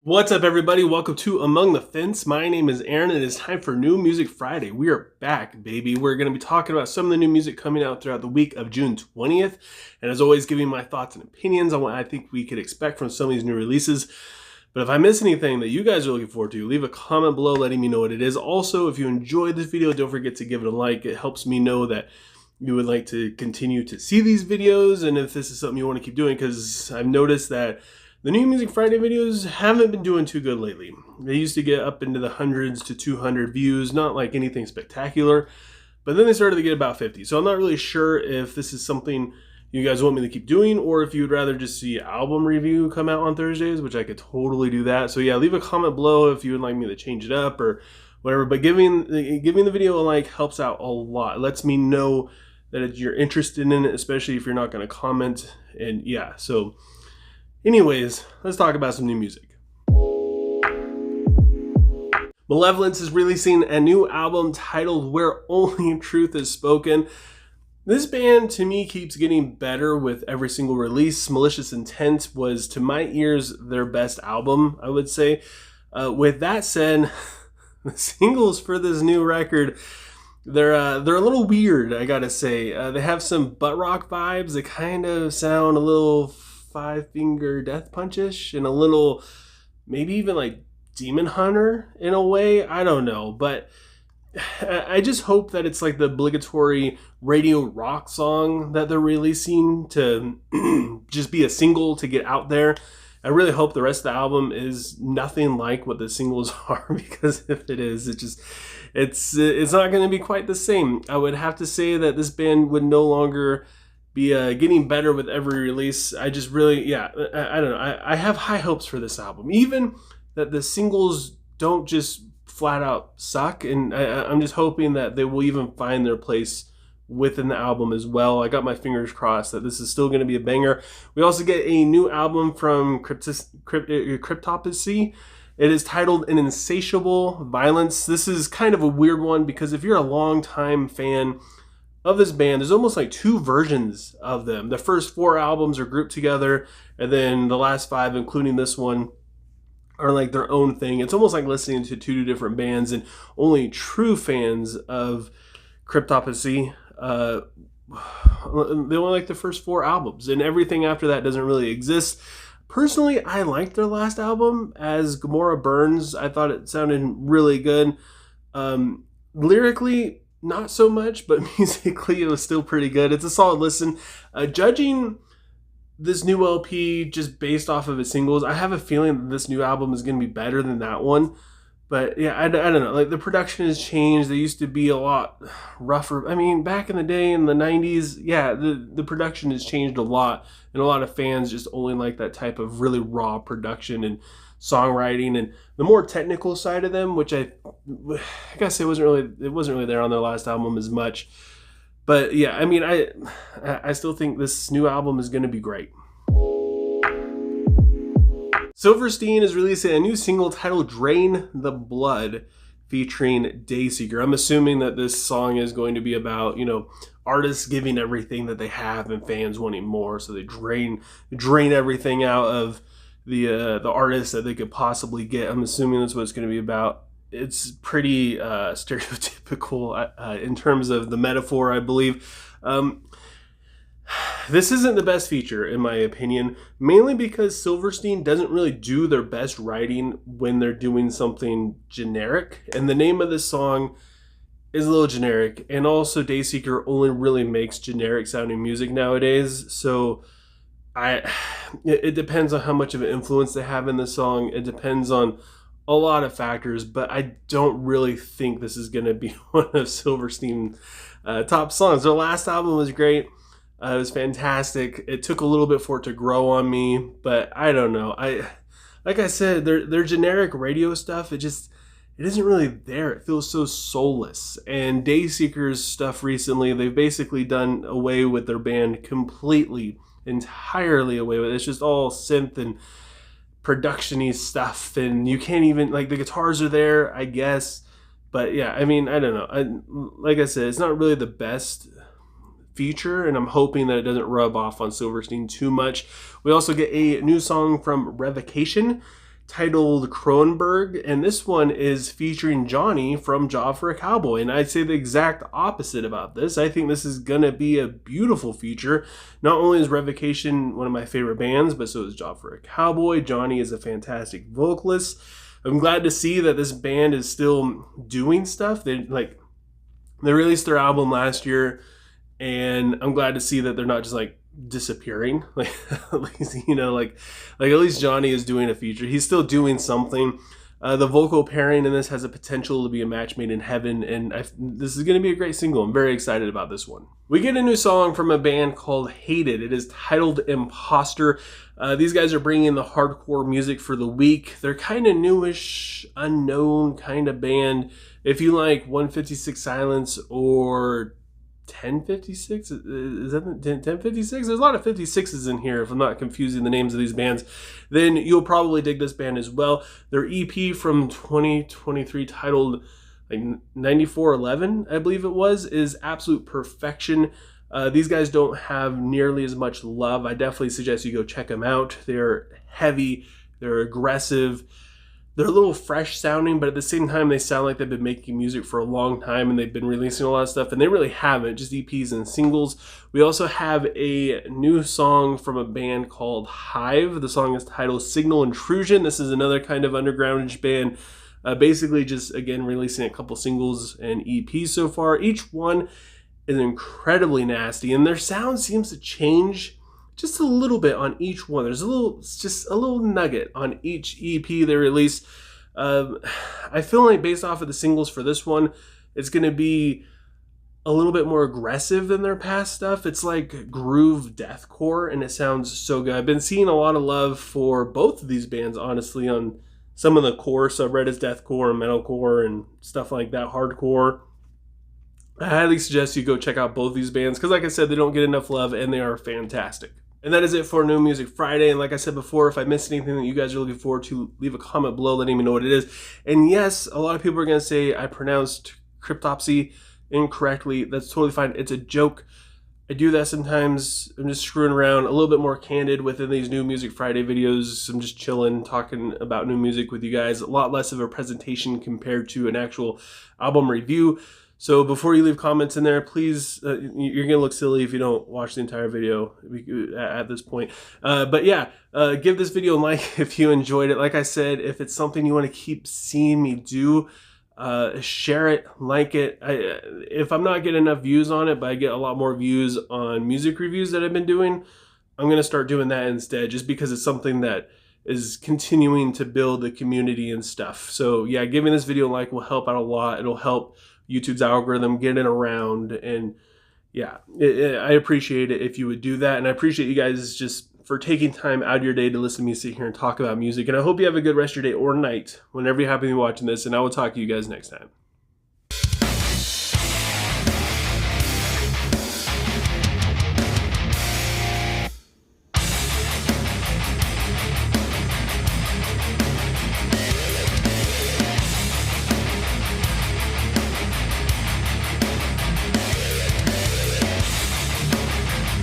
What's up, everybody? Welcome to Among the Fence. My name is Aaron, and it is time for New Music Friday. We are back, baby. We're going to be talking about some of the new music coming out throughout the week of June 20th. And as always, giving my thoughts and opinions on what I think we could expect from some of these new releases. But if I miss anything that you guys are looking forward to, leave a comment below letting me know what it is. Also, if you enjoyed this video, don't forget to give it a like. It helps me know that you would like to continue to see these videos, and if this is something you want to keep doing, because I've noticed that the New Music Friday videos haven't been doing too good lately. They used to get up into the hundreds to 200 views, not like anything spectacular, but then they started to get about 50. So I'm not really sure if this is something you guys want me to keep doing, or if you would rather just see album review come out on Thursdays, which I could totally do that. So yeah, leave a comment below if you would like me to change it up or whatever. But giving the video a like helps out a lot. It lets me know that you're interested in it, especially if you're not going to comment. And yeah, so anyways, let's talk about some new music. Malevolence is releasing a new album titled Where Only Truth Is Spoken. This band, to me, keeps getting better with every single release. Malicious Intent was, to my ears, their best album, I would say. With that said, the singles for this new record, they're a little weird, I gotta say. They have some butt rock vibes. They kind of sound a little Five Finger Death Punch-ish, and a little, maybe even like Demon Hunter in a way. I don't know, but I just hope that it's like the obligatory radio rock song that they're releasing to just be a single to get out there. I really hope the rest of the album is nothing like what the singles are, because if it is, it's not going to be quite the same. I would have to say that this band would no longer be getting better with every release. I just really, I don't know. I have high hopes for this album, even that the singles don't just flat out suck, and I'm just hoping that they will even find their place within the album as well. I got my fingers crossed that this is still going to be a banger. We also get a new album from Cryptopsy. It is titled An Insatiable Violence. This is kind of a weird one, because if you're a longtime fan of this band, there's almost like two versions of them. The first 4 albums are grouped together, and then the last 5, including this one, are like their own thing. It's almost like listening to 2 different bands, and only true fans of Cryptopsy, they only like the first 4 albums, and everything after that doesn't really exist. Personally, I liked their last album, As Gomorrah Burns. I thought it sounded really good. Lyrically, not so much, but musically it was still pretty good. It's a solid listen. Judging this new LP just based off of its singles, I have a feeling that this new album is going to be better than that one. But yeah, I don't know. Like, the production has changed. They used to be a lot rougher. I mean, back in the day in the 90s, yeah, the production has changed a lot. And a lot of fans just only like that type of really raw production and songwriting, and the more technical side of them, which I guess it wasn't really there on their last album as much. But yeah, I mean, I still think this new album is going to be great. Silverstein is releasing a new single titled Drain the Blood, featuring Dayseeker. I'm assuming that this song is going to be about, artists giving everything that they have and fans wanting more, so they drain everything out of the artists that they could possibly get. I'm assuming that's what it's going to be about. It's pretty stereotypical in terms of the metaphor, I believe. This isn't the best feature, in my opinion, mainly because Silverstein doesn't really do their best writing when they're doing something generic, and the name of this song is a little generic, and also Dayseeker only really makes generic sounding music nowadays, so it depends on how much of an influence they have in the song. It depends on a lot of factors, but I don't really think this is going to be one of Silverstein's top songs. Their last album was great. It was fantastic. It took a little bit for it to grow on me, but I don't know. Like I said, their generic radio stuff, it isn't really there. It feels so soulless. And Dayseeker's stuff recently, they've basically done away with their band completely, entirely away with it. It's just all synth and production-y stuff, and you can't even, like, the guitars are there, I guess, but yeah, I mean, I don't know. Like I said, it's not really the best feature, and I'm hoping that it doesn't rub off on Silverstein too much. We also get a new song from Revocation titled Croenberged, and this one is featuring Johnny from Job for a Cowboy. And I'd say the exact opposite about this. I think this is gonna be a beautiful feature. Not only is Revocation one of my favorite bands, but so is Job for a Cowboy. Johnny is a fantastic vocalist. I'm glad to see that this band is still doing stuff. They released their album last year, and I'm glad to see that they're not just like disappearing. Like at least, you know, like at least Johnny is doing a feature. He's still doing something. The vocal pairing in this has a potential to be a match made in heaven, and this is going to be a great single. I'm very excited about this one. We get a new song from a band called Hated. It is titled Imposter. These guys are bringing the hardcore music for the week. They're kind of newish, unknown kind of band. If you like 156 Silence or 1056, is that 1056? There's a lot of 56s in here, if I'm not confusing the names of these bands, then you'll probably dig this band as well. Their EP from 2023 titled like 9411, I believe it was, is absolute perfection. These guys don't have nearly as much love. I definitely suggest you go check them out. They're heavy, they're aggressive, they're a little fresh sounding, but at the same time, they sound like they've been making music for a long time and they've been releasing a lot of stuff, and they really haven't, just EPs and singles. We also have a new song from a band called Hive. The song is titled Signal Intrusion. This is another kind of undergroundish band, basically just, again, releasing a couple singles and EPs so far. Each one is incredibly nasty, and their sound seems to change just a little bit on each one. There's just a little nugget on each EP they release. I feel like based off of the singles for this one, it's going to be a little bit more aggressive than their past stuff. It's like groove deathcore, and it sounds so good. I've been seeing a lot of love for both of these bands, honestly, on some of the core subreddits, deathcore and metalcore and stuff like that, hardcore. I highly suggest you go check out both these bands because, like I said, they don't get enough love and they are fantastic. And that is it for New Music Friday. And like I said before, if I missed anything that you guys are looking forward to, leave a comment below letting me know what it is. And yes, a lot of people are going to say I pronounced Cryptopsy incorrectly. That's totally fine. It's a joke. I do that sometimes. I'm just screwing around, a little bit more candid within these New Music Friday videos. I'm just chilling, talking about new music with you guys. A lot less of a presentation compared to an actual album review. So before you leave comments in there, please, you're going to look silly if you don't watch the entire video at this point. But yeah, give this video a like if you enjoyed it. Like I said, if it's something you want to keep seeing me do, share it, like it. If I'm not getting enough views on it, but I get a lot more views on music reviews that I've been doing, I'm going to start doing that instead, just because it's something that is continuing to build the community and stuff. So yeah, giving this video a like will help out a lot. It'll help YouTube's algorithm getting around, and yeah, I appreciate it if you would do that, and I appreciate you guys just for taking time out of your day to listen to me sit here and talk about music, and I hope you have a good rest of your day or night whenever you happen to be watching this, and I will talk to you guys next time.